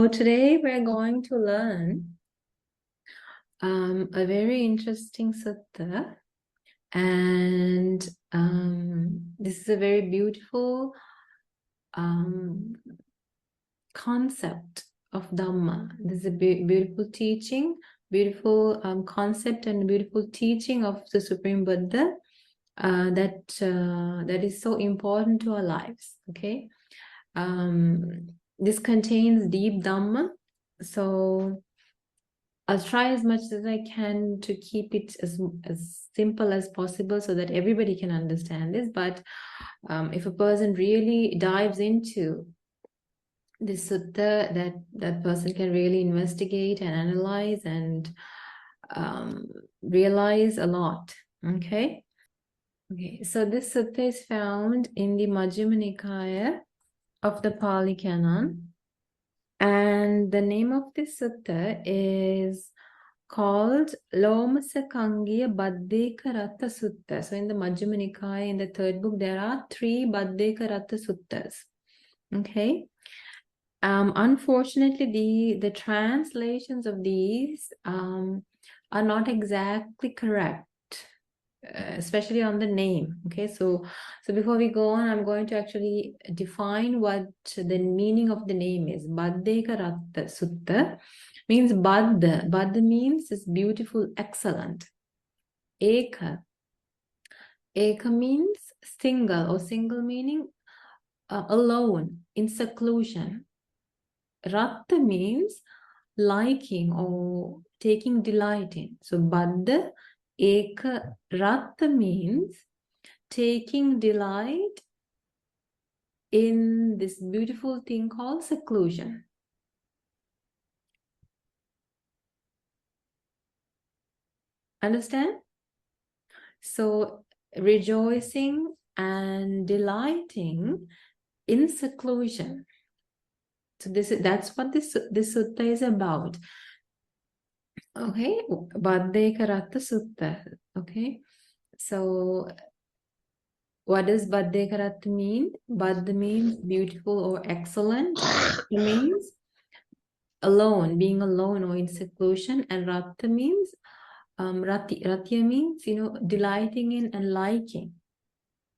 So today we're going to learn a very interesting sutta, and this is a very beautiful concept of Dhamma. This is a beautiful teaching, beautiful concept, and beautiful teaching of the Supreme Buddha that is so important to our lives. Okay, this contains deep Dhamma, so I'll try as much as I can to keep it as simple as possible so that everybody can understand this. But if a person really dives into this sutta, that person can really investigate and analyze and realize a lot. Okay. So this sutta is found in the Majjhima Nikaya of the Pali Canon. And the name of this sutta is called Lomasakangiya Baddhekarattha Sutta. So in the Majjhima Nikaya, in the third book, there are 3 Baddhekarattha Suttas. Okay. Unfortunately, the translations of these are not exactly correct, especially on the name. Okay, so before we go on, I'm going to actually define what the meaning of the name is. Baddhekarattha Sutta means Baddha. Baddha means is beautiful, excellent. Eka. Eka means single, or single meaning alone, in seclusion. Ratta means liking or taking delight in. So Baddha Eka Ratta means taking delight in this beautiful thing called seclusion. Understand? So rejoicing and delighting in seclusion. So that's what this sutta is about. Okay, Baddhekarattha Sutta. Okay, so what does Baddhekarattha mean? Baddha means beautiful or excellent. It means alone, being alone or in seclusion, and Ratta means Ratya means delighting in and liking,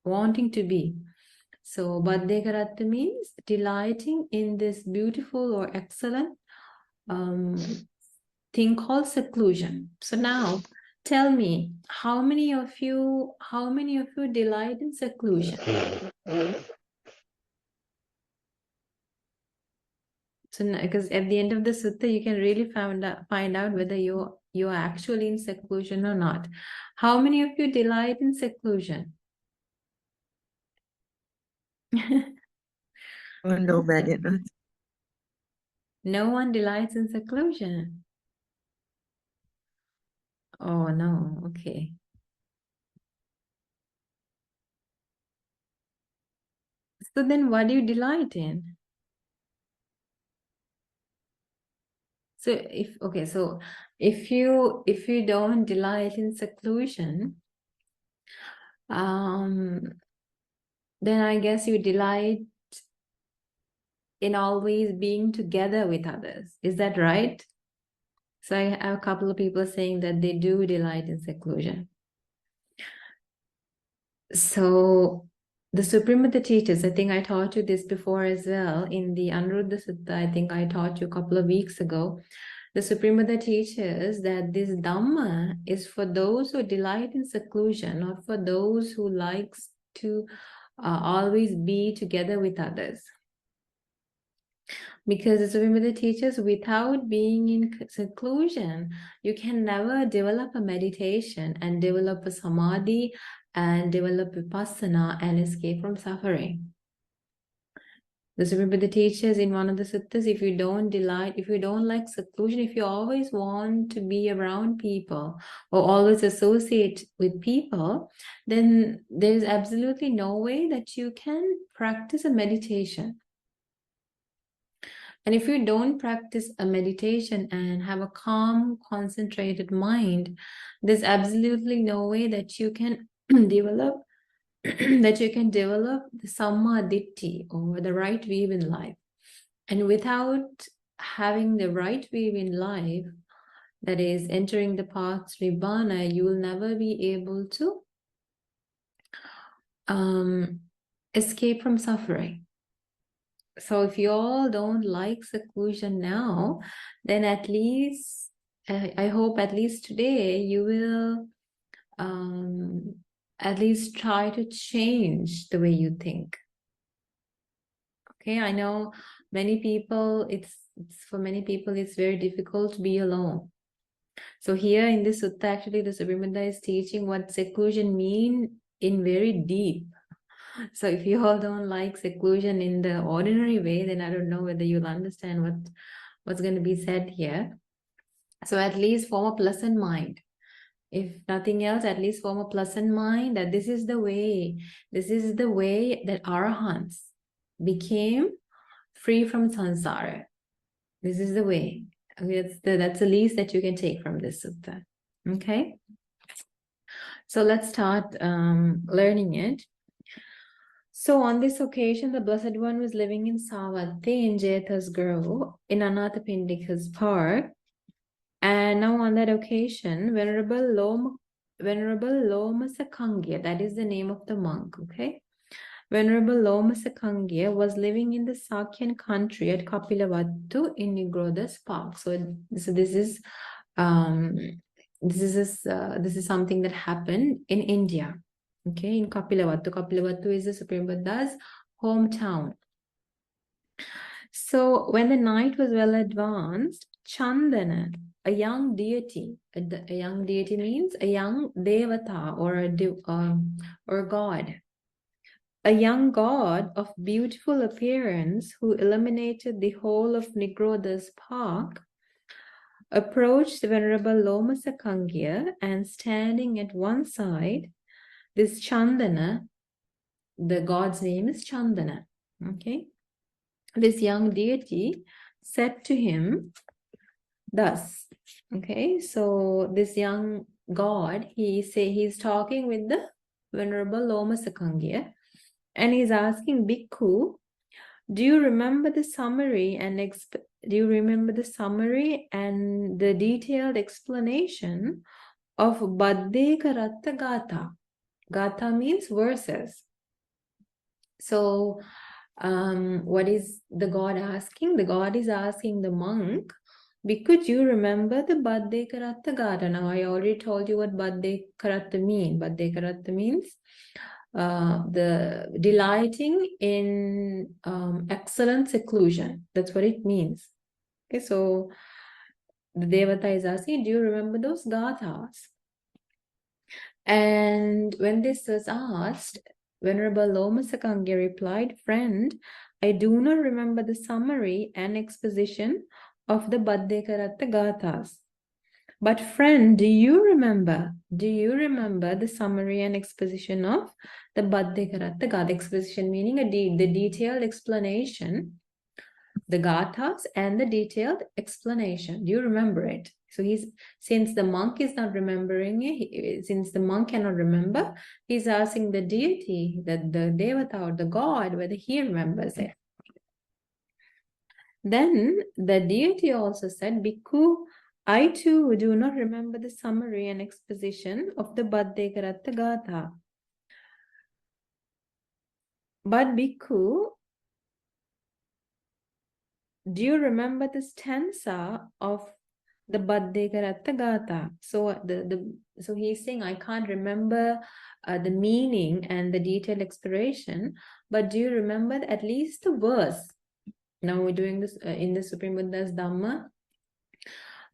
wanting to be. So Baddhekarattha means delighting in this beautiful or excellent thing called seclusion. So now tell me, how many of you delight in seclusion? So because at the end of the sutta, you can really find out whether you are actually in seclusion or not. How many of you delight in seclusion? No, Baddhekarattha. No one delights in seclusion. Oh no, okay. So then what do you delight in? So if you don't delight in seclusion, then I guess you delight in always being together with others. Is that right? So I have a couple of people saying that they do delight in seclusion. So the Supreme Buddha teaches, I think I taught you this before as well, in the Anuruddha Sutta, I think I taught you a couple of weeks ago. The Supreme Buddha teaches that this Dhamma is for those who delight in seclusion, not for those who likes to always be together with others. Because the Supreme Buddha teaches, without being in seclusion, you can never develop a meditation and develop a samadhi and develop vipassana and escape from suffering. The Supreme Buddha teaches in one of the suttas, if you don't like seclusion, if you always want to be around people or always associate with people, then there's absolutely no way that you can practice a meditation. And if you don't practice a meditation and have a calm, concentrated mind, there's absolutely no way that you can develop the Samma Ditti, or the right view in life. And without having the right view in life, that is entering the path Nibbana, you will never be able to escape from suffering. So if you all don't like seclusion now, then at least, I hope at least today, you will at least try to change the way you think. Okay, I know many people, it's for many people, it's very difficult to be alone. So here in this sutta, actually, the Supreme Buddha is teaching what seclusion mean in very deep. So if you all don't like seclusion in the ordinary way, then I don't know whether you'll understand what's going to be said here. So at least form a pleasant mind. If nothing else, at least form a pleasant mind that this is the way that arahants became free from samsara. This is the way. Okay, that's the least that you can take from this sutta. Okay? So let's start learning it. So on this occasion, the Blessed One was living in Savatthi in Jetha's Grove in Anathapindika's park. And now on that occasion, Venerable Lomasakangya, that is the name of the monk, okay? Venerable Lomasakangya was living in the Sakyan country at Kapilavattu in Nigrodha's park. So this is something that happened in India. Okay, in Kapilavattu. Kapilavattu is the Supreme Buddha's hometown. So when the night was well advanced, Chandana, a young deity, a young deity means a young devata or god, a young god of beautiful appearance who illuminated the whole of Nigrodha's park, approached Venerable Lomasakangya, and standing at one side, this Chandana, the god's name is Chandana, okay? This young deity said to him thus, okay? So this young god, he's talking with the Venerable Lomasakangya, and he's asking Bhikkhu, do you remember the summary and the detailed explanation of Baddhekarattha Gatha? Gatha means verses. So what is the god asking? The god is asking the monk, Bhikkhu, do you remember the Baddhekarattha Gatha? Now I already told you what Baddhekarattha means. Baddhekarattha means the delighting in excellent seclusion. That's what it means. Okay, so the Devata is asking, do you remember those gathas? And when this was asked, Venerable Lomasakangya replied, friend, I do not remember the summary and exposition of the Baddhekarattha Gathas. But friend, do you remember the summary and exposition of the Baddhekarattha Gatha? Exposition meaning the detailed explanation, the Gathas and the detailed explanation. Do you remember it? So since the monk is not remembering it, since the monk cannot remember, he's asking the deity, the Devata or the god, whether he remembers it. Then the deity also said, Bhikkhu, I too do not remember the summary and exposition of the Baddhekarattha Gatha. But Bhikkhu, do you remember the stanza of the Baddhekarattha Gatha? So so he's saying, I can't remember the meaning and the detailed explanation, but do you remember at least the verse? Now we're doing this in the Supreme Buddha's Dhamma.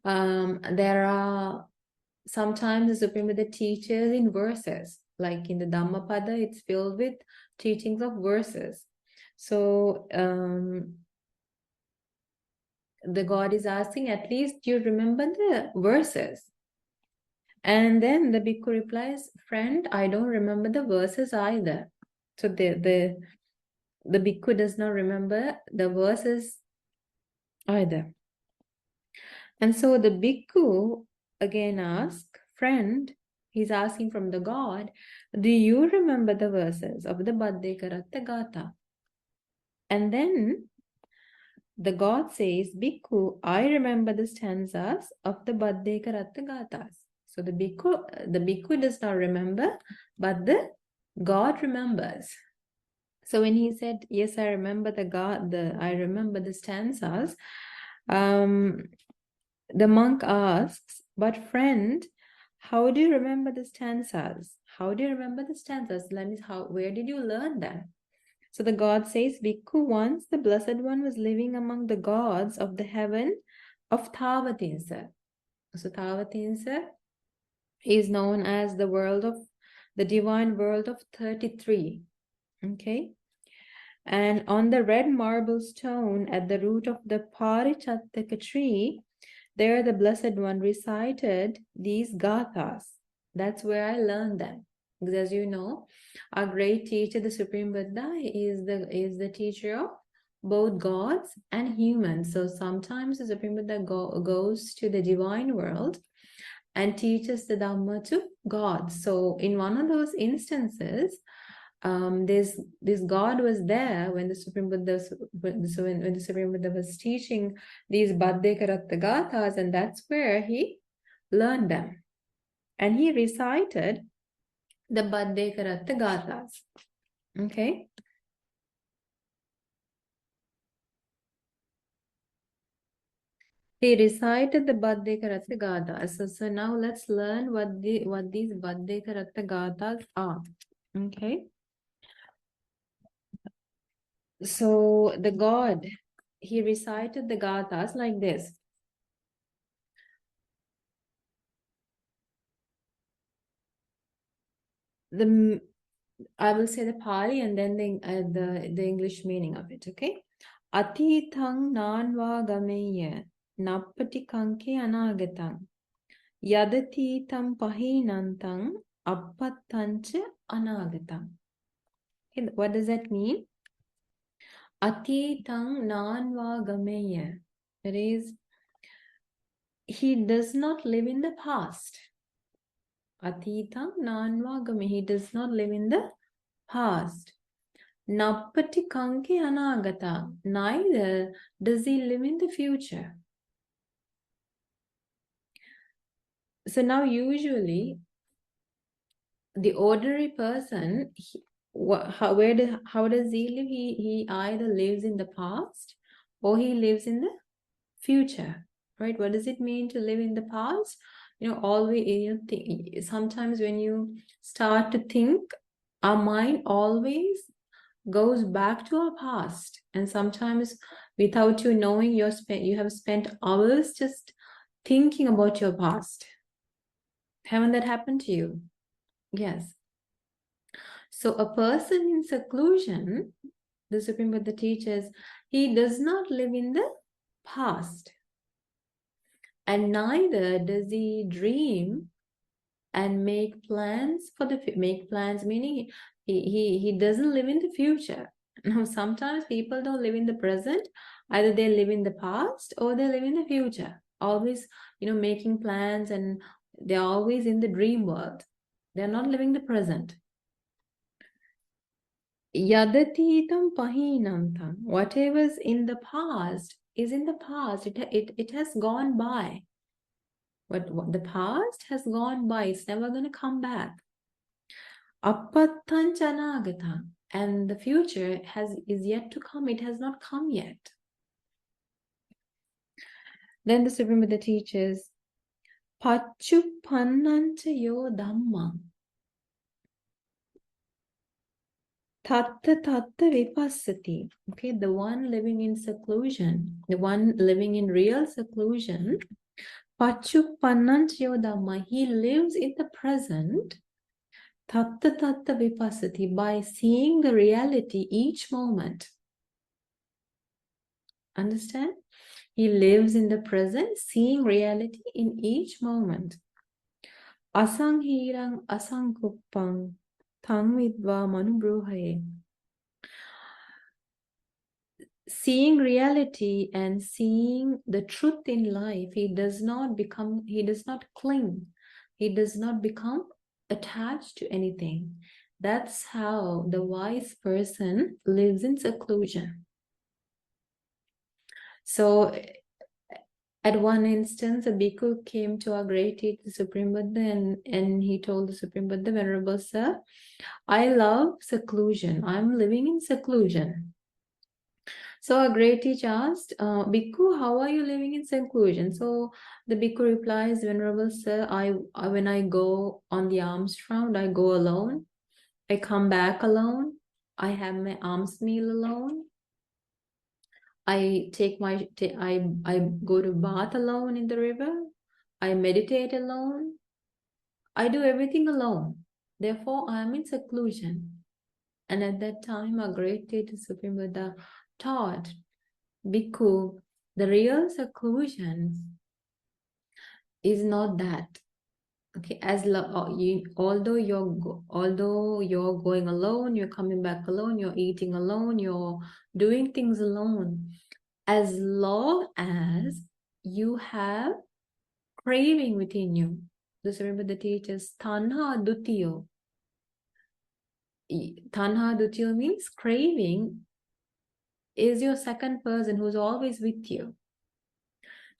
There are sometimes the Supreme Buddha teaches in verses, like in the Dhammapada, it's filled with teachings of verses. So the god is asking, at least you remember the verses. And then the bhikkhu replies, friend, I don't remember the verses either. So the bhikkhu does not remember the verses either. And so the bhikkhu again asks, friend, he's asking from the god, do you remember the verses of the Baddhekarattha Gatha? And then the god says, Bhikkhu, I remember the stanzas of the Baddhekarattha Gathas. So the bhikkhu does not remember, but the god remembers. So when he said, yes, I remember I remember the stanzas, the monk asks, but friend, how do you remember the stanzas? How do you remember the stanzas? That means where did you learn them? So the god says, Bhikkhu, once the Blessed One was living among the gods of the heaven of Thavatinsa. So Thavatinsa is known as the divine world of 33. Okay. And on the red marble stone at the root of the Parichattaka tree, there the Blessed One recited these gathas. That's where I learned them. Because as you know, our great teacher, the Supreme Buddha, is the teacher of both gods and humans. So sometimes the Supreme Buddha goes to the divine world and teaches the Dhamma to gods. So in one of those instances, this God was there when the Supreme Buddha when the Supreme Buddha was teaching these Baddhekarattha Gathas, and that's where he learned them. And he recited the Baddhekarattha Gathas. Okay. He recited the Baddhekarattha Gathas. So now let's learn what these Baddhekarattha Gathas are. Okay. So the God, he recited the Gathas like this. I will say the Pali and then the English meaning of it, okay? Atithang nanva gameya nappati kanke anagatang yadatitam pahinantang appattancha anagatang. Okay, what does that mean? Atithang nanva gameya. That is, he does not live in the past. Atithang nanva gameya. He does not live in the past. Nappati kanke anagata. Neither does he live in the future. So now usually the ordinary person, how does he live? He either lives in the past or he lives in the future, right? What does it mean to live in the past? Always, sometimes when you start to think, our mind always goes back to our past, and sometimes without you knowing, you have spent hours just thinking about your past. Haven't that happened to you? Yes. So a person in seclusion, the Supreme Buddha teaches, he does not live in the past, and neither does he dream and make plans meaning he doesn't live in the future. Now sometimes people don't live in the present, either they live in the past or they live in the future, always making plans, and they're always in the dream world. They're not living the present. Yadatitam pahinantam. Whatever's in the past is in the past. It has gone by. What the past has gone by. It's never going to come back. Appattancha, and the future is yet to come. It has not come yet. Then the Supreme Buddha teaches, Pachupannancha yo dhammam tatta tatta vipassati. Okay, the one living in seclusion, the one living in real seclusion, Pachupannancha yo dhamma, he lives in the present, tatta tatta vipassati, by seeing the reality each moment. Understand? He lives in the present, seeing reality in each moment. Asanghirang asankuppang tang vidva manubruhaye. Seeing reality and seeing the truth in life, he does not cling, he does not become attached to anything. That's how the wise person lives in seclusion. So at one instance, a bhikkhu came to our great teacher, the Supreme Buddha, and he told the Supreme Buddha, Venerable Sir, I love seclusion. I'm living in seclusion. So a great teacher asked, Bhikkhu, how are you living in seclusion? So the Bhikkhu replies, Venerable Sir, when I go on the alms round, I go alone. I come back alone. I have my alms meal alone. I go to bath alone in the river. I meditate alone. I do everything alone. Therefore, I am in seclusion. And at that time, a great teacher, Supreme Buddha, taught Bhikkhu, the real seclusion is not that. Okay, although you're going alone, you're coming back alone, you're eating alone, you're doing things alone, as long as you have craving within you. Just remember the teachers, tanha dutiyo. Tanha dutiyo means craving is your second person who's always with you.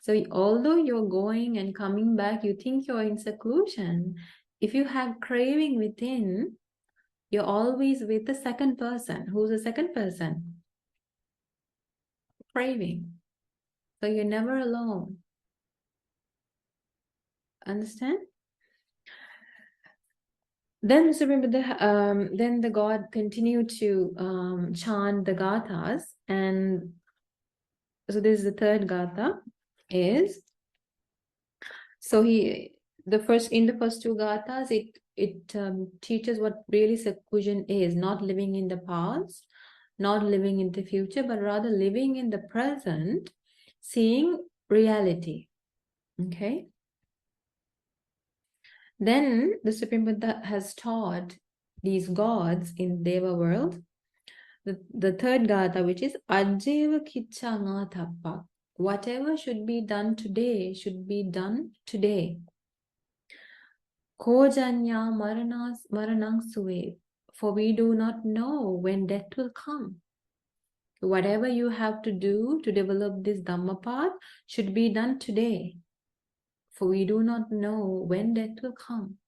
So although you're going and coming back, you think you're in seclusion. If you have craving within, you're always with the second person. Who's the second person? Craving. So you're never alone. Understand? Then Supreme Buddha, then the God continued to chant the gathas, and so this is the third gatha. Is so in the first two gathas, it teaches what really seclusion is: not living in the past, not living in the future, but rather living in the present, seeing reality. Okay. Then the Supreme Buddha has taught these gods in Deva world the third gatha, which is Ajjeva Kichanga Thappa. Whatever should be done today should be done today. Kojanya Maranang Suve. For we do not know when death will come. Whatever you have to do to develop this Dhamma path should be done today. For we do not know when death will come.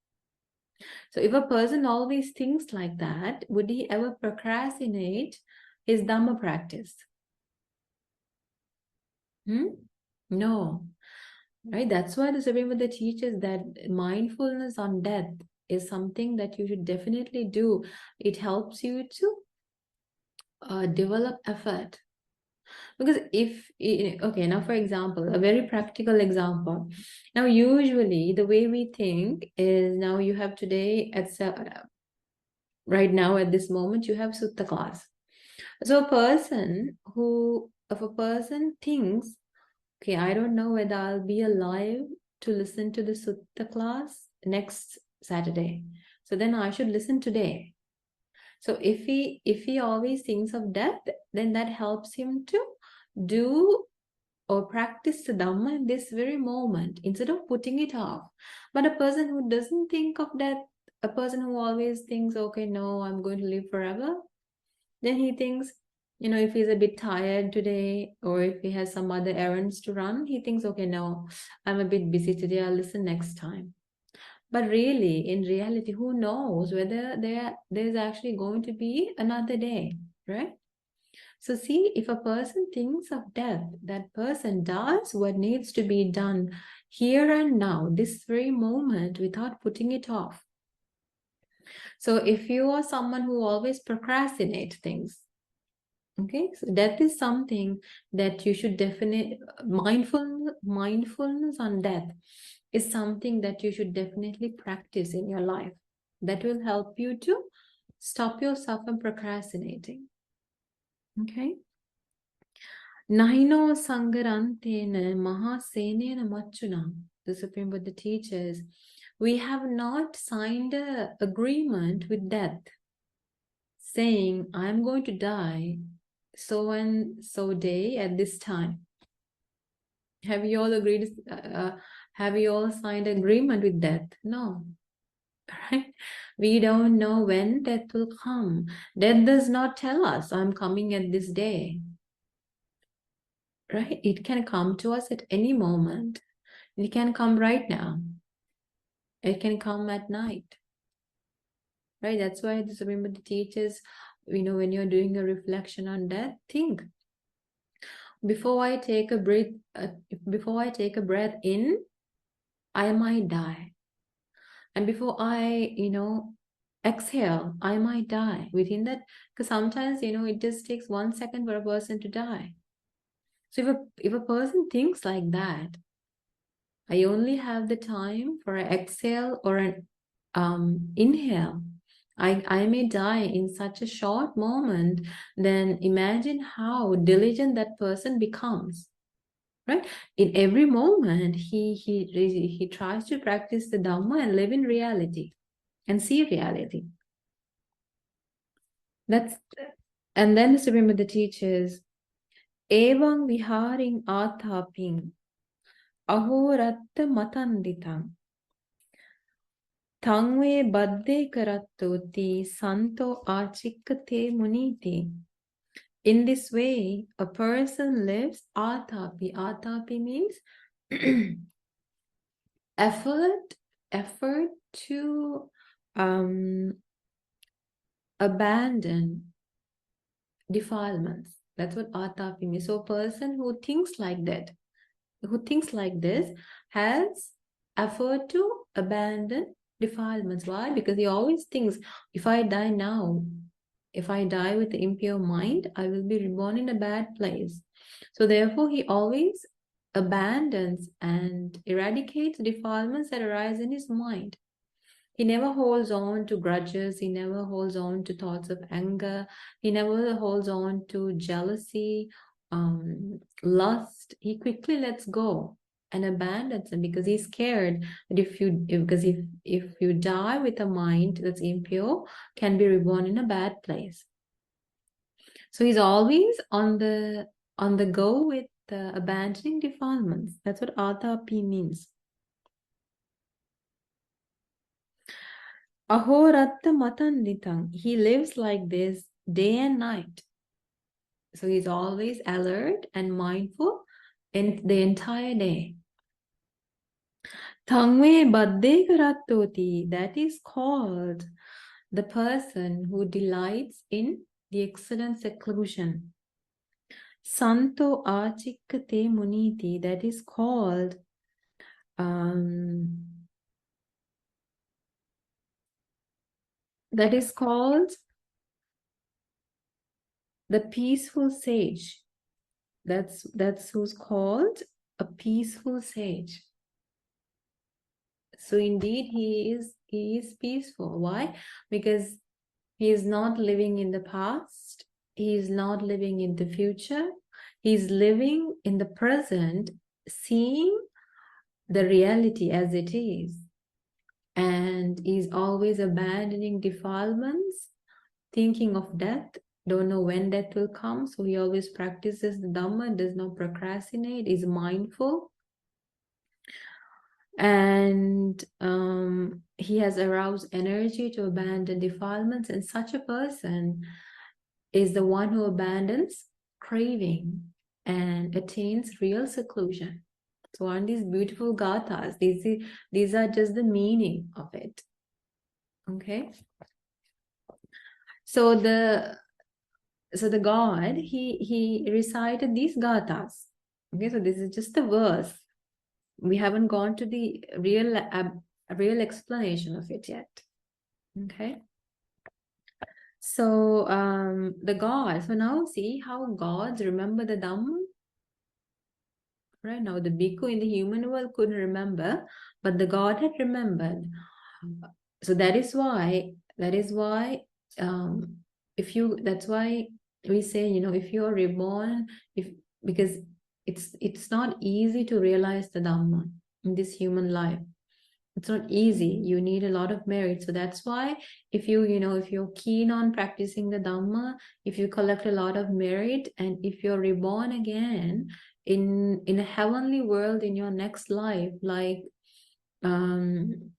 So if a person always thinks like that, would he ever procrastinate his Dhamma practice? No. Right? That's why the Supreme Buddha teaches that mindfulness on death is something that you should definitely do. It helps you to develop effort. Because okay, now for example, a very practical example. Now, usually the way we think is now you have today right now at this moment, you have Sutta class. So if a person thinks, okay, I don't know whether I'll be alive to listen to the Sutta class next Saturday. So then I should listen today. So if he always thinks of death, then that helps him to do or practice the Dhamma in this very moment instead of putting it off. But a person who doesn't think of death, a person who always thinks, okay, no, I'm going to live forever, then he thinks, if he's a bit tired today or if he has some other errands to run, he thinks, okay, no, I'm a bit busy today, I'll listen next time. But really, in reality, who knows whether there's actually going to be another day, right? So see, if a person thinks of death, that person does what needs to be done here and now, this very moment, without putting it off. So if you are someone who always procrastinates things, okay, so death is something that you should definitely, mindfulness on death is something that you should definitely practice in your life. That will help you to stop yourself from procrastinating. Okay. Nahino Sangarantena Mahasenena Machuna, the Supreme Buddha teaches, we have not signed an agreement with death saying, I'm going to die so and so day at this time. Have you all agreed? Have you all signed agreement with death? No. Right? We don't know when death will come. Death does not tell us, I'm coming at this day. right? It can come to us at any moment. It can come right now. It can come at night, right? That's why the Supreme Buddha teaches, when you're doing a reflection on death, think, before I take a breath in, I might die. And before I, exhale, I might die within that. Because sometimes, it just takes 1 second for a person to die. So if a person thinks like that, I only have the time for an exhale or an inhale. I may die in such a short moment, then imagine how diligent that person becomes. Right? In every moment, he tries to practice the Dhamma and live in reality and see reality. And then the Supreme Buddha teaches, Evang viharing athaping ahoratta matanditang tangve baddhekarattoti santo achikkate muniti. In this way, a person lives atapi. Atapi means effort to abandon defilements. That's what atapi means. So a person who thinks like that, who thinks like this, has effort to abandon defilements. Why? Because he always thinks, if I die now, if I die with the impure mind, I will be reborn in a bad place. So therefore, he always abandons and eradicates defilements that arise in his mind. He never holds on to grudges. He never holds on to thoughts of anger. He never holds on to jealousy, lust. He quickly lets go and abandons them because he's scared that if you die with a mind that's impure, can be reborn in a bad place. So he's always on the go with abandoning defilements. That's what atapi means. Ahoratta matanditang. He lives like this day and night. So he's always alert and mindful in the entire day. Tangve baddhekarattoti. That is called the person who delights in the excellent seclusion. Santo achikkate muniti. That is called the peaceful sage. That's who's called a peaceful sage. So indeed he is peaceful. Why? Because he is not living in the past, he is not living in the future, he's living in the present, seeing the reality as it is. And he's always abandoning defilements, thinking of death, don't know when death will come. So he always practices the Dhamma, does not procrastinate, is mindful. And he has aroused energy to abandon defilements. And such a person is the one who abandons craving and attains real seclusion. So on these beautiful gathas, these are just the meaning of it. Okay. So the God, he recited these gathas. Okay, so this is just a verse. We haven't gone to the real explanation of it yet. Okay. So the gods. So now see how gods remember the Dhamma. Right now, the bhikkhu in the human world couldn't remember, but the God had remembered. So that's why that's why we say, if you're reborn, because it's not easy to realize the Dhamma in this human life. It's not easy. You need a lot of merit. So that's why if you're keen on practicing the Dhamma, if you collect a lot of merit, and if you're reborn again in a heavenly world in your next life, like in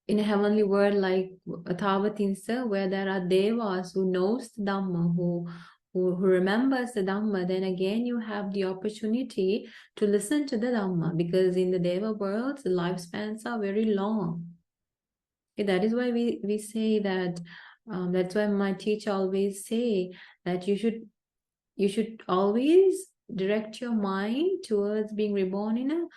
a heavenly world like Thavatinsa, where there are devas who knows the Dhamma, who remembers the Dhamma, then again you have the opportunity to listen to the Dhamma, because in the Deva world, the lifespans are very long. Okay, that is why we say that, that's why my teacher always say that you should always direct your mind towards being reborn in a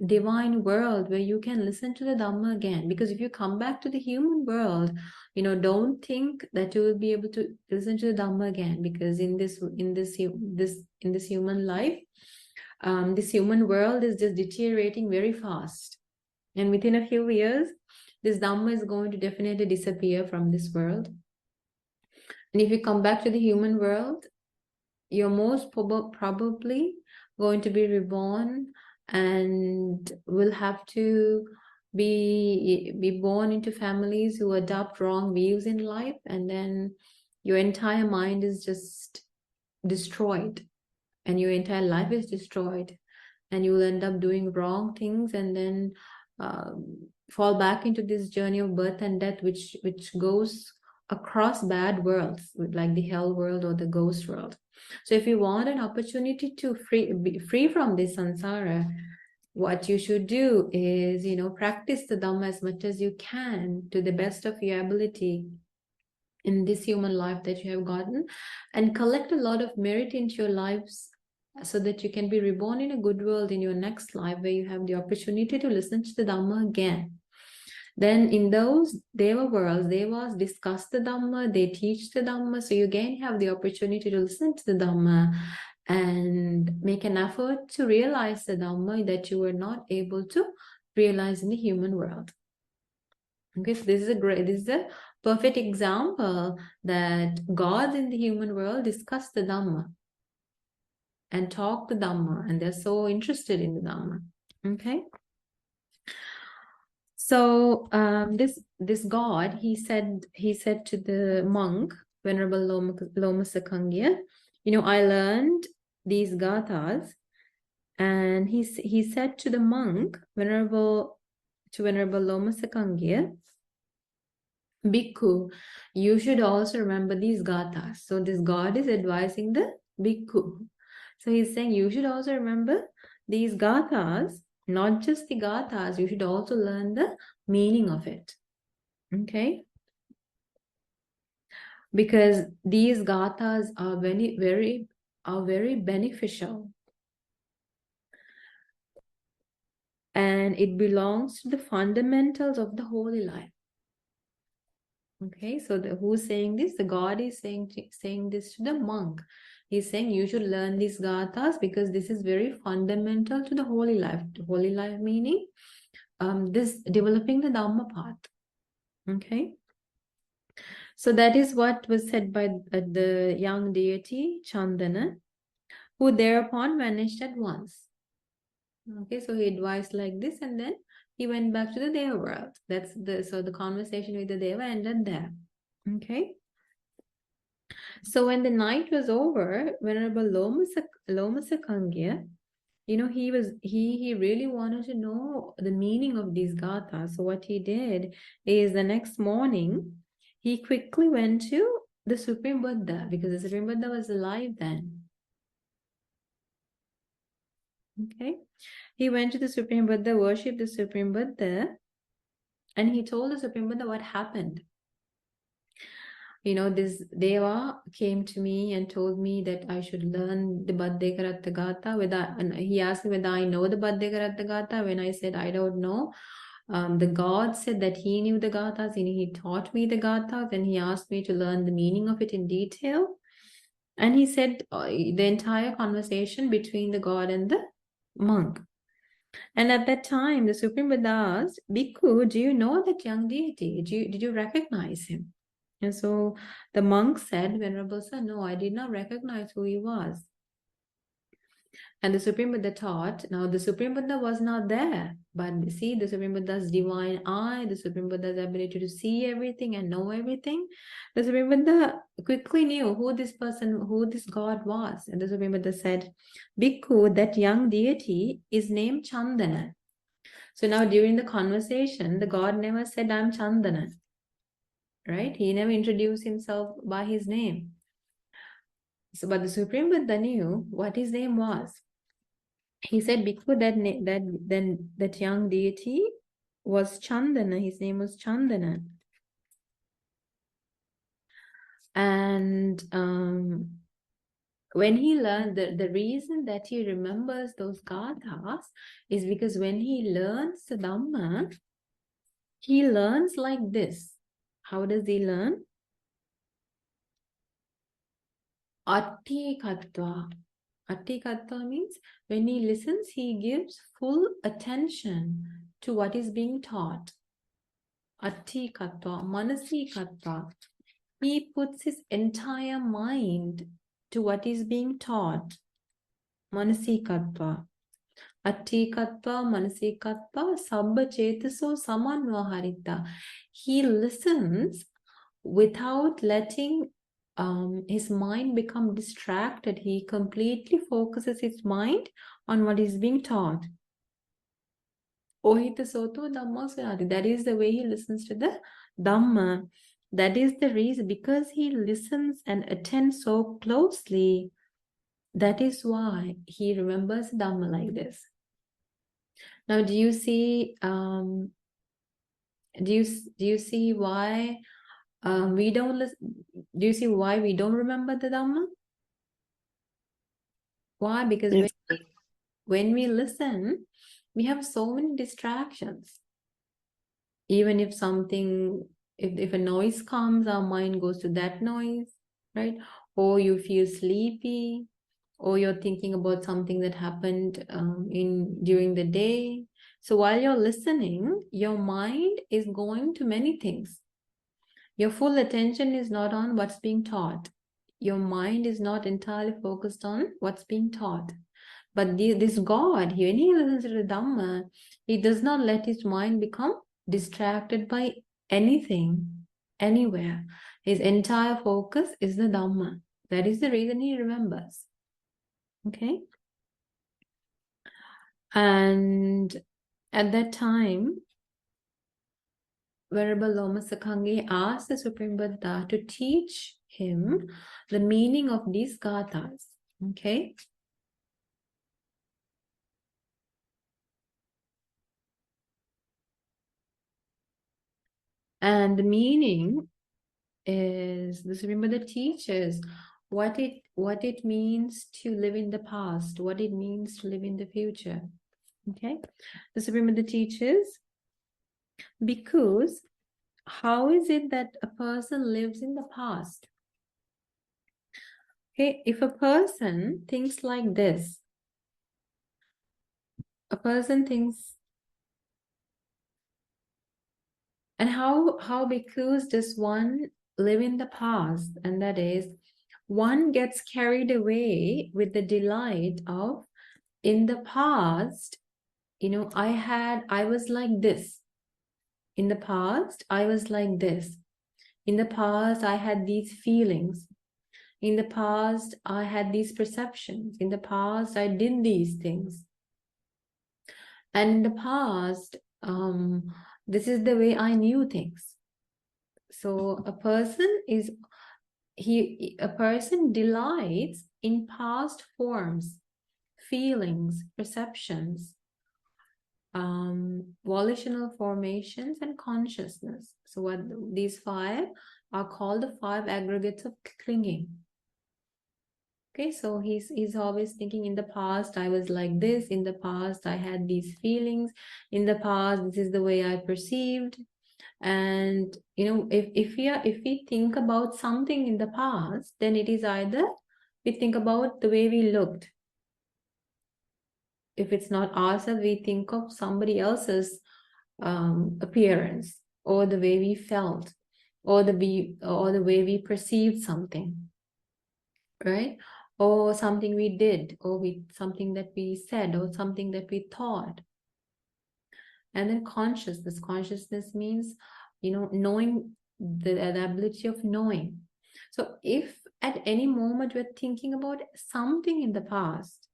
divine world where you can listen to the Dhamma again. Because if you come back to the human world, don't think that you will be able to listen to the Dhamma again, because in this human life, this human world is just deteriorating very fast, and within a few years, this Dhamma is going to definitely disappear from this world. And if you come back to the human world, you're most probably going to be reborn and will have to be born into families who adopt wrong views in life, and then your entire mind is just destroyed, and your entire life is destroyed, and you will end up doing wrong things, and then fall back into this journey of birth and death, which goes across bad worlds, like the hell world or the ghost world. So if you want an opportunity to be free from this samsara, what you should do is, practice the Dhamma as much as you can to the best of your ability in this human life that you have gotten, and collect a lot of merit into your lives, so that you can be reborn in a good world in your next life, where you have the opportunity to listen to the Dhamma again. Then in those Deva worlds, Devas discuss the Dhamma, they teach the Dhamma, so you again have the opportunity to listen to the Dhamma and make an effort to realize the Dhamma that you were not able to realize in the human world. Okay, so this is a perfect example that gods in the human world discuss the Dhamma and talk the Dhamma, and they're so interested in the Dhamma. Okay. So this god, he said to the monk, Venerable Loma Sakangya, I learned these gathas, and he said to the monk, Venerable Loma Sakangya, Bhikkhu, you should also remember these gathas. So this god is advising the Bhikkhu. So he's saying you should also remember these gathas, not just the gathas, you should also learn the meaning of it. Okay? Because these gathas are very beneficial. And it belongs to the fundamentals of the holy life. Okay, so who's saying this? The god is saying this to the monk. He's saying you should learn these gathas because this is very fundamental to the holy life. The holy life meaning this developing the Dhamma path. Okay. So that is what was said by the young deity Chandana, who thereupon vanished at once. Okay, so he advised like this, and then he went back to the Deva world. So the conversation with the Deva ended there. Okay. So when the night was over, Venerable Loma Sakangya, he really wanted to know the meaning of these gathas. So what he did is the next morning, he quickly went to the Supreme Buddha, because the Supreme Buddha was alive then. Okay. He went to the Supreme Buddha, worshipped the Supreme Buddha, and he told the Supreme Buddha what happened. This Deva came to me and told me that I should learn the Baddhekarattha Gatha. And he asked me whether I know the Baddhekarattha Gatha. When I said I don't know, the god said that he knew the Gathas, and he taught me the Gathas, and he asked me to learn the meaning of it in detail. And he said the entire conversation between the god and the monk. And at that time, the Supreme Buddha asked, Bhikkhu, do you know that young deity? Did you recognize him? And so the monk said, Venerable Sir, no, I did not recognize who he was. And the Supreme Buddha taught, now the Supreme Buddha was not there, but see the Supreme Buddha's divine eye, the Supreme Buddha's ability to see everything and know everything. The Supreme Buddha quickly knew who this God was. And the Supreme Buddha said, Bhikkhu, that young deity is named Chandana. So now during the conversation, the God never said, I'm Chandana. Right? He never introduced himself by his name. So, but the Supreme Buddha knew what his name was. He said, Bhikkhu, that young deity was Chandana. His name was Chandana. And when he learned, the reason that he remembers those gathas is because when he learns the Dhamma, he learns like this. How does he learn? Attikatva. Attikatva means when he listens, he gives full attention to what is being taught. Attikatva, manasikatva. He puts his entire mind to what is being taught. Manasikatva. Attikatva, manasikatva, sabba chetaso samanvaharita. He listens without letting his mind become distracted. He completely focuses his mind on what is being taught. Ohita soto dhamma sayati. That is the way he listens to the Dhamma. That is the reason, because he listens and attends so closely. That is why he remembers Dhamma like this. Now, do you see? Do you see why we don't listen? Do you see why we don't remember the Dhamma? Why? Because Yes. when we listen, we have so many distractions. Even if something, if a noise comes, our mind goes to that noise, right? Or you feel sleepy, or you're thinking about something that happened during the day. So while you're listening, your mind is going to many things. Your full attention is not on what's being taught. Your mind is not entirely focused on what's being taught. But this God, when he listens to the Dhamma, he does not let his mind become distracted by anything, anywhere. His entire focus is the Dhamma. That is the reason he remembers. Okay? And at that time, Venerable Loma Sakhange asked the Supreme Buddha to teach him the meaning of these gathas. Okay? And the meaning is, the Supreme Buddha teaches what it means to live in the past, what it means to live in the future. Okay? The Supreme Buddha teaches, because how is it that a person lives in the past? Okay, if a person thinks like this, a person thinks, and how because does one live in the past? And that is, one gets carried away with the delight of, in the past, I was like this. In the past, I was like this. In the past, I had these feelings. In the past, I had these perceptions. In the past, I did these things. And in the past, this is the way I knew things. So a person delights in past forms, feelings, perceptions, volitional formations, and consciousness. So what these five are called, the five aggregates of clinging. Okay, so he's always thinking, in the past I was like this, in the past I had these feelings, in the past this is the way I perceived. And if we think about something in the past, then it is either we think about the way we looked. If it's not ourselves, we think of somebody else's appearance, or the way we felt, or the way we perceived something, right? Or something we did, or something that we said, or something that we thought. And then consciousness means, knowing, the ability of knowing. So if at any moment we're thinking about something in the past,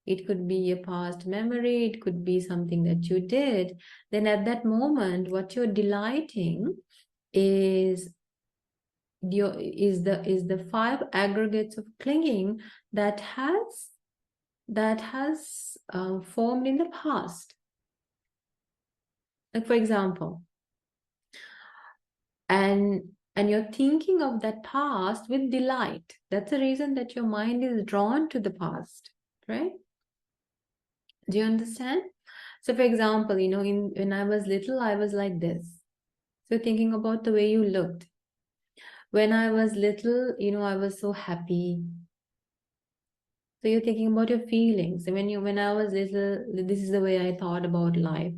it could be a past memory, it could be something that you did, then at that moment, what you're delighting is is the five aggregates of clinging that has formed in the past. Like, for example, and you're thinking of that past with delight. That's the reason that your mind is drawn to the past, right? Do you understand? So, for example, when I was little, I was like this. So, thinking about the way you looked. When I was little, I was so happy. So you're thinking about your feelings. And when I was little, this is the way I thought about life.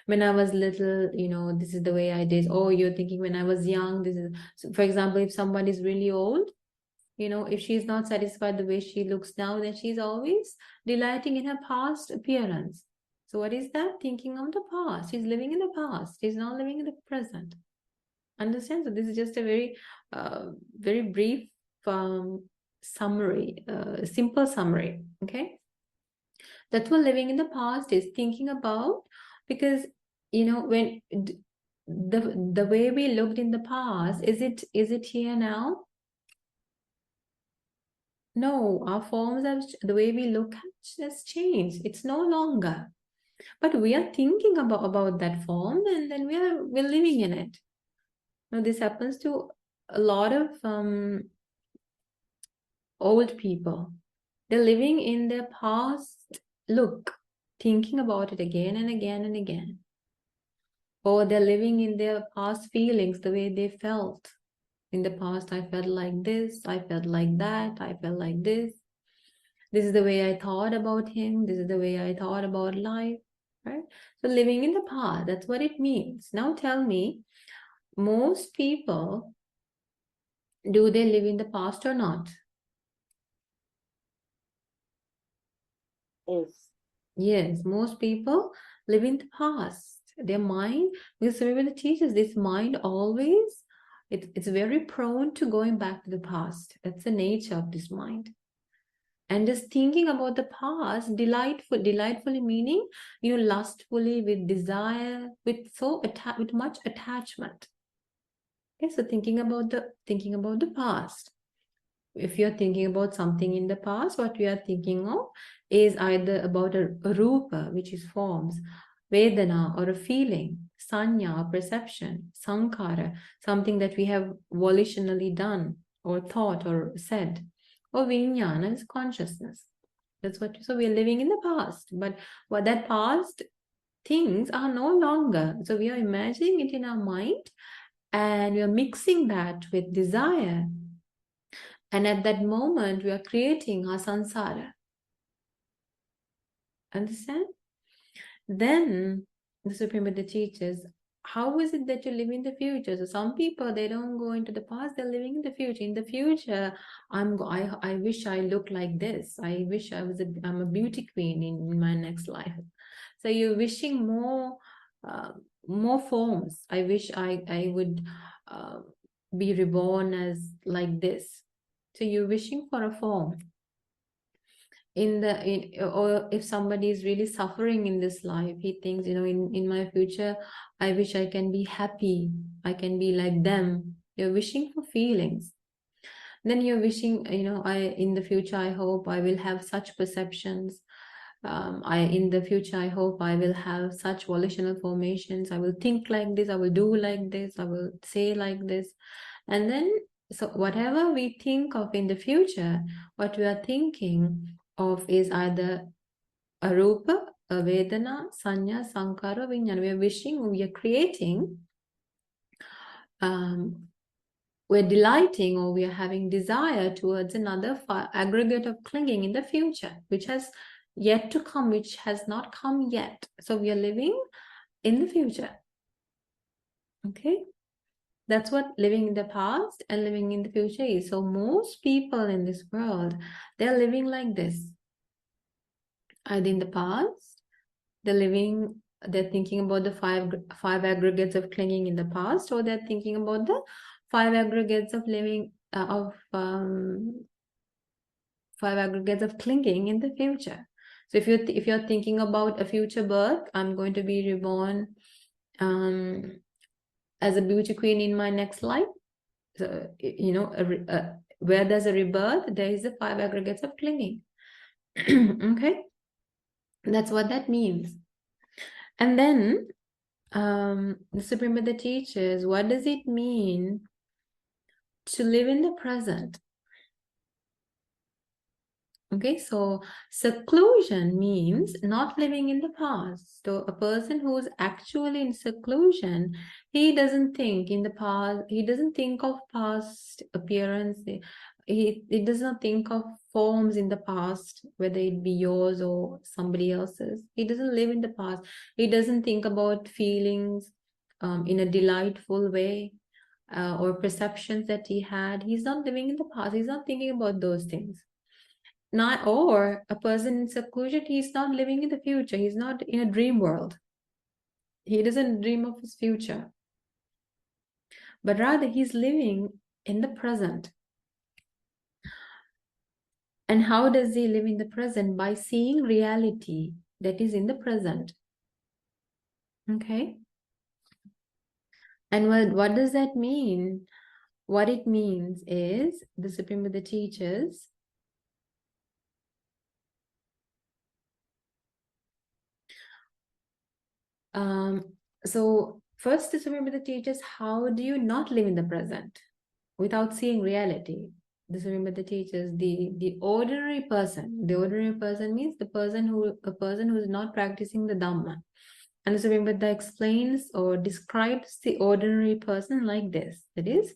When I was little, this is the way I did. Oh, you're thinking when I was young, this is, so for example, if someone is really old, if she's not satisfied the way she looks now, then she's always delighting in her past appearance. So what is that? Thinking of the past. She's living in the past. She's not living in the present. Understand? So this is just a very brief summary, simple summary. Okay. That's what living in the past is thinking about, because when the way we looked in the past, is it here now? No, our forms have, the way we look has changed. It's no longer. But we are thinking about that form, and then we're living in it. Now this happens to a lot of old people. They're living in their past look, thinking about it again and again and again. Or they're living in their past feelings, the way they felt. In the past, I felt like this, I felt like that, I felt like this. This is the way I thought about him, this is the way I thought about life, right? So living in the past, that's what it means. Now tell me, most people, do they live in the past or not? Yes. Yes, most people live in the past. Their mind, because remember the teachers, this mind always, it's very prone to going back to the past. That's the nature of this mind. And just thinking about the past, delightfully meaning, lustfully, with desire, with with much attachment. Okay, so thinking about the past. If you're thinking about something in the past, what we are thinking of is either about a rupa, which is forms, vedana, or a feeling, sanya, or perception, sankhara, something that we have volitionally done or thought or said, or vijnana is consciousness. That's what. So we are living in the past, but what that past things are no longer. So we are imagining it in our mind, and we are mixing that with desire. And at that moment, we are creating our samsara. Understand? Then the Supreme Buddha teaches, how is it that you live in the future? So some people, they don't go into the past, they're living in the future. In the future, I wish I looked like this. I wish I'm a beauty queen in my next life. So you're wishing more forms. I wish I would uh, be reborn as like this. So you're wishing for a form. Or if somebody is really suffering in this life, he thinks, in my future, I wish I can be happy, I can be like them. You're wishing for feelings. Then you're wishing, in the future, I hope I will have such perceptions. In the future, I hope I will have such volitional formations. I will think like this, I will do like this, I will say like this. And then, so whatever we think of in the future, what we are thinking of is either a rupa, a vedana, sanya, sankhara, vijnana. We are wishing, we are creating, we're delighting, or we are having desire towards another aggregate of clinging in the future, which has yet to come, which has not come yet. So we are living in the future. Okay? That's what living in the past and living in the future is. So most people in this world, they're living like this. Either in the past, they're thinking about the five aggregates of clinging in the past, or they're thinking about the five aggregates of living five aggregates of clinging in the future. So if you're thinking about a future birth, I'm going to be reborn as a beauty queen in my next life. So, where there's a rebirth, there is the 5 aggregates of clinging. Okay, that's what that means. And then the Supreme Buddha teaches, what does it mean to live in the present? Okay, so seclusion means not living in the past. So a person who's actually in seclusion, he doesn't think in the past, he doesn't think of past appearance. He does not think of forms in the past, whether it be yours or somebody else's. He doesn't live in the past. He doesn't think about feelings in a delightful way or perceptions that he had. He's not living in the past. He's not thinking about those things. Not, or a person in seclusion, he's not living in the future. He's not in a dream world. He doesn't dream of his future, but rather he's living in the present. And how does he live in the present? By seeing reality that is in the present. Okay. And what does that mean? What it means is the Supreme Buddha teaches so first the Supreme Buddha teaches, how do you not live in the present without seeing reality? The Supreme Buddha teaches the ordinary person. The ordinary person means a person who is not practicing the Dhamma. And the Supreme Buddha explains or describes the ordinary person like this. That is,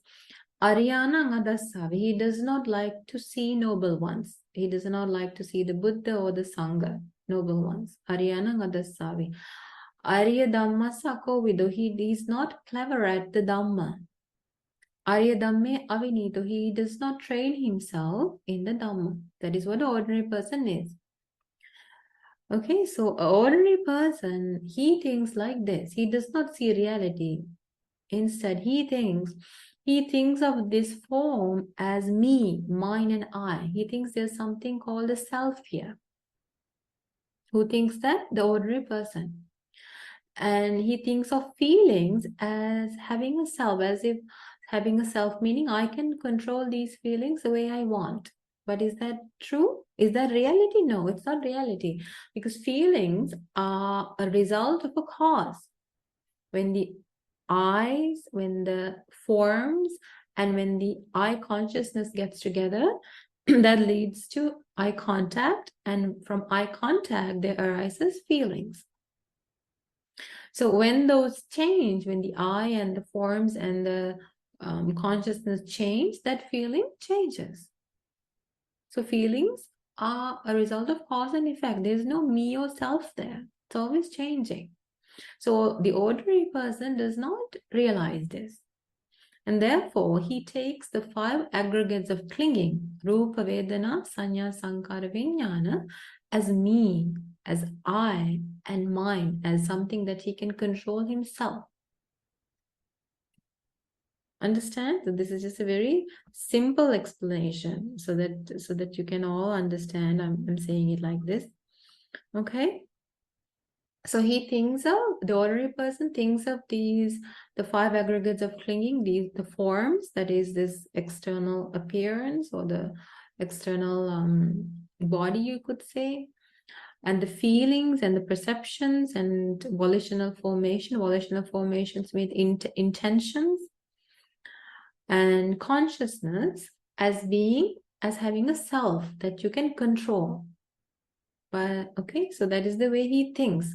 Ariana Ngadasavi. He does not like to see noble ones. He does not like to see the Buddha or the Sangha, noble ones. Ariana Ngadasavi. Arya Dhamma Sakovido. He is not clever at the Dhamma. Arya Dhamme Avinito. He does not train himself in the Dhamma. That is what an ordinary person is. Okay, so an ordinary person, he thinks like this. He does not see reality. Instead, he thinks of this form as me, mine, and I. He thinks there's something called a self here. Who thinks that? The ordinary person. And he thinks of feelings as having a self, as if having a self, meaning I can control these feelings the way I want. But is that true? Is that reality? No, it's not reality, because feelings are a result of a cause. When the eyes, when the forms, and when the eye consciousness gets together, that leads to eye contact, and from eye contact there arises feelings. So when those change, when the eye and the forms and the consciousness change, that feeling changes. So feelings are a result of cause and effect. There's no me or self there. It's always changing. So the ordinary person does not realize this. And therefore, he takes the 5 aggregates of clinging, Rupa, Vedana, Sanya, Sankara, Vijnana, as me, as I, and mine, as something that he can control himself. Understand? So this is just a very simple explanation so that you can all understand. I'm saying it like this. Okay. So he thinks of, the ordinary person thinks of the 5 aggregates of clinging, the forms, that is this external appearance or the external body, you could say, and the feelings and the perceptions and volitional formations with intentions, and consciousness as having a self that you can control. But okay, so that is the way he thinks.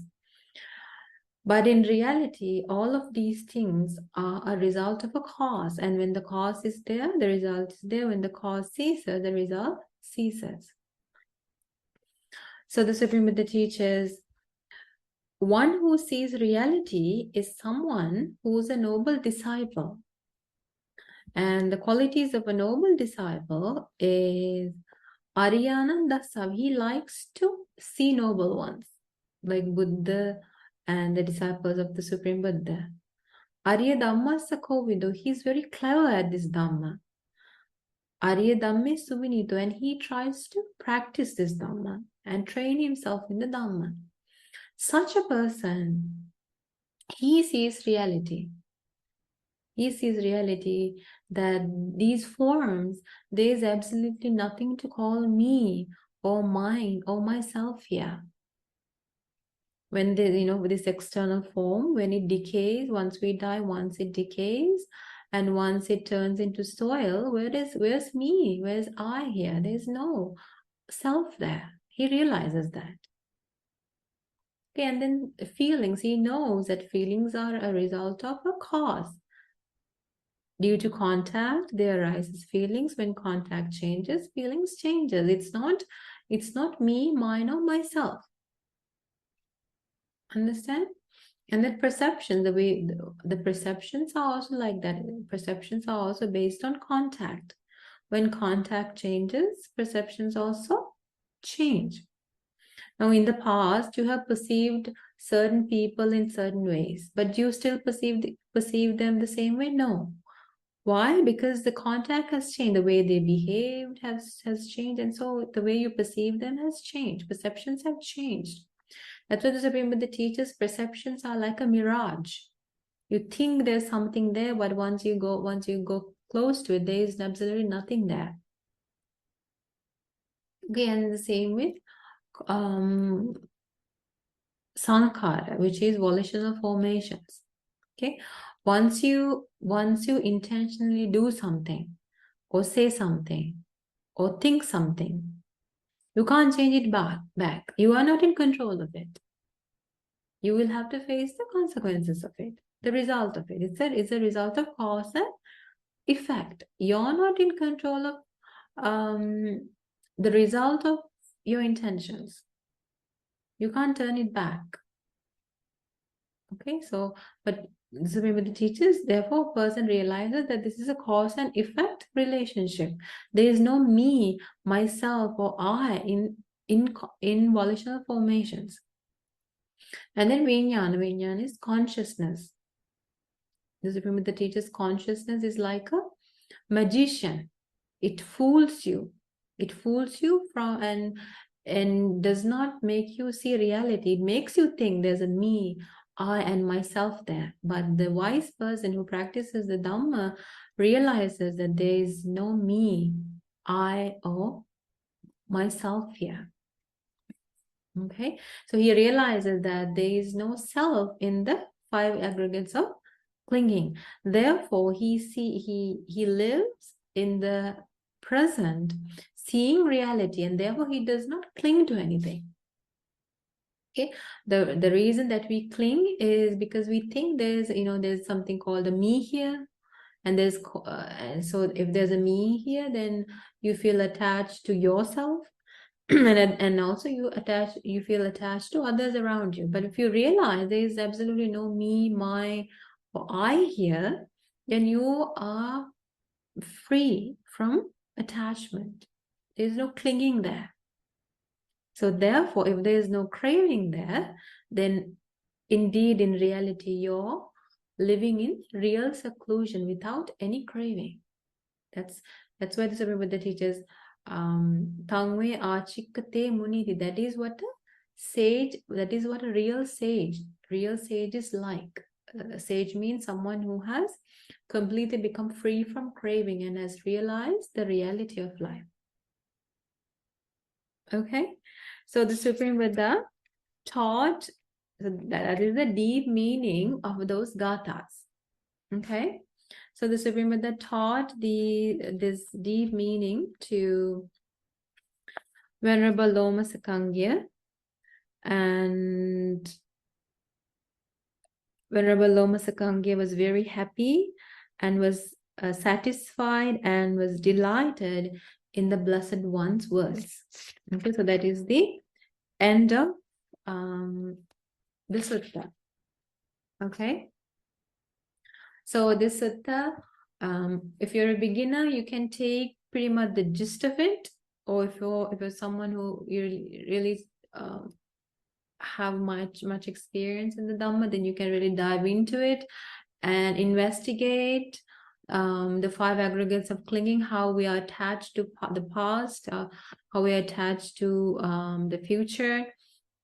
But in reality, all of these things are a result of a cause. And when the cause is there, the result is there. When the cause ceases, the result ceases. So the Supreme Buddha teaches, one who sees reality is someone who is a noble disciple. And the qualities of a noble disciple is Ariyananda Sav. He likes to see noble ones, like Buddha and the disciples of the Supreme Buddha. Arya Dhamma Sakovido, he's very clever at this Dhamma. Arya Dhamme Suvinito, and he tries to practice this Dhamma and train himself in the Dhamma. Such a person, he sees reality. He sees reality, that these forms, there is absolutely nothing to call me or mine or myself here. When this external form, when it decays, once we die, once it decays, and once it turns into soil, where's me? Where's I here? There's no self there. He realizes that. Okay, and then feelings, he knows that feelings are a result of a cause. Due to contact, there arises feelings. When contact changes, feelings changes. It's not me, mine, or myself. Understand? And that perception, the perceptions are also like that. Perceptions are also based on contact. When contact changes, perceptions also change. Now, in the past, you have perceived certain people in certain ways, but you still perceive them the same way? No. Why? Because the contact has changed. The way they behaved has changed, and so the way you perceive them has changed. Perceptions have changed. That's what the Supreme Buddha teaches. Perceptions are like a mirage. You think there's something there, but once you go close to it, there is absolutely nothing there. Okay, and the same with sankhara, which is volitional formations. Okay, once you intentionally do something, or say something, or think something, you can't change it back. You are not in control of it. You will have to face the consequences of it, the result of it. It's a result of cause and effect. You're not in control of the result of your intentions. You can't turn it back. Okay, so, but this is the teachers, therefore, a person realizes that this is a cause and effect relationship. There is no me, myself, or I in volitional formations. And then Vijnana is consciousness. The Supreme Buddha teaches consciousness is like a magician. It fools you. It fools you and does not make you see reality. It makes you think there's a me, I, and myself there. But the wise person who practices the Dhamma realizes that there is no me, I, or myself here. Okay, so he realizes that there is no self in the five aggregates of clinging. Therefore, he lives in the present, seeing reality, and therefore he does not cling to anything. Okay, the reason that we cling is because we think there's something called a me here, and and so if there's a me here, then you feel attached to yourself. and also you feel attached to others around you. But if you realize there is absolutely no me, my, or I here, then you are free from attachment. There's no clinging there. So therefore, if there is no craving there, then indeed in reality you're living in real seclusion without any craving. That's why the Supreme Buddha teaches Tangwe Achikate Muniti. That is what a sage, that is what a real sage is like. Sage means someone who has completely become free from craving and has realized the reality of life. Okay, so the Supreme Buddha taught, that is the deep meaning of those gathas. Okay, so the Supreme Buddha taught this deep meaning to Venerable Loma Sakangya, and Venerable Loma Sakangya was very happy and was satisfied and was delighted in the Blessed One's words. Okay, so that is the end of the sutta. Okay, so this sutta, if you're a beginner, you can take pretty much the gist of it, or if you're someone who you really have much experience in the Dhamma, then you can really dive into it and investigate the five aggregates of clinging, how we are attached to the past, how we are attached to the future,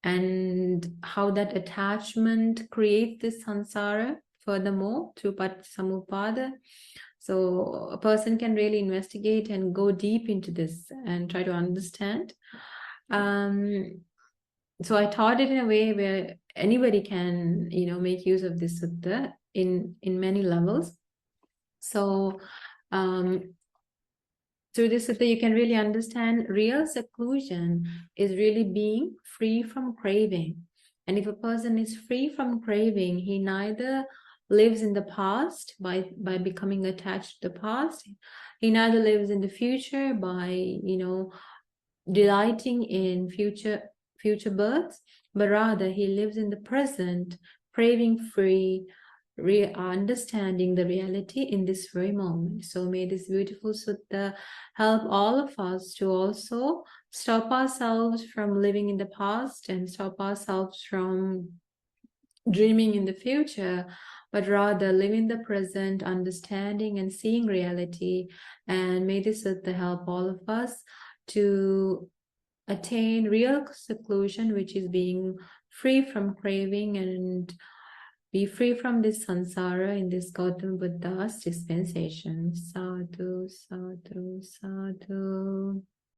and how that attachment creates this samsara furthermore through Paticcasamuppada. So a person can really investigate and go deep into this and try to understand. So I taught it in a way where anybody can, make use of this sutta in many levels. So through this sutta, you can really understand real seclusion is really being free from craving. And if a person is free from craving, he neither lives in the past by becoming attached to the past. He neither lives in the future by, delighting in future births, but rather he lives in the present, craving free, understanding the reality in this very moment. So may this beautiful sutta help all of us to also stop ourselves from living in the past and stop ourselves from dreaming in the future, but rather live in the present, understanding and seeing reality. And may this sutta help all of us to attain real seclusion, which is being free from craving and be free from this samsara in this Gautama Buddha's dispensation. Sadhu, sadhu, sadhu.